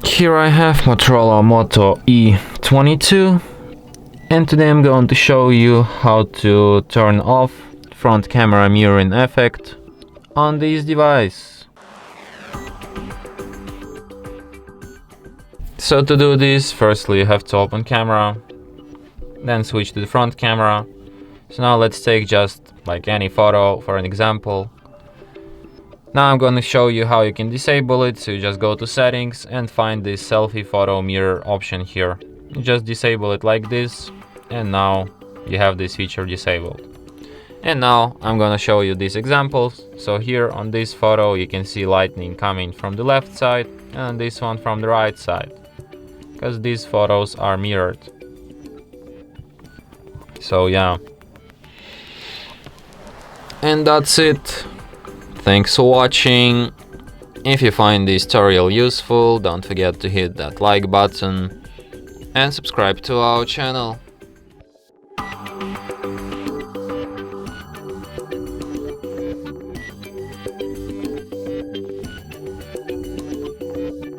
Here I have Motorola Moto E22, and today I'm going to show you how to turn off front camera mirroring effect on this device. So to do this, firstly you have to open camera, then switch to the front camera. So now let's take just like any photo for an example. Now I'm going to show you how you can disable it. So you just go to settings and find this selfie photo mirror option here. You just disable it like this, and now you have this feature disabled. And now I'm going to show you these examples. So here on this photo you can see lightning coming from the left side and this one from the right side, because these photos are mirrored. So yeah, and that's it. Thanks for watching. If you find this tutorial useful, don't forget to hit that like button and subscribe to our channel.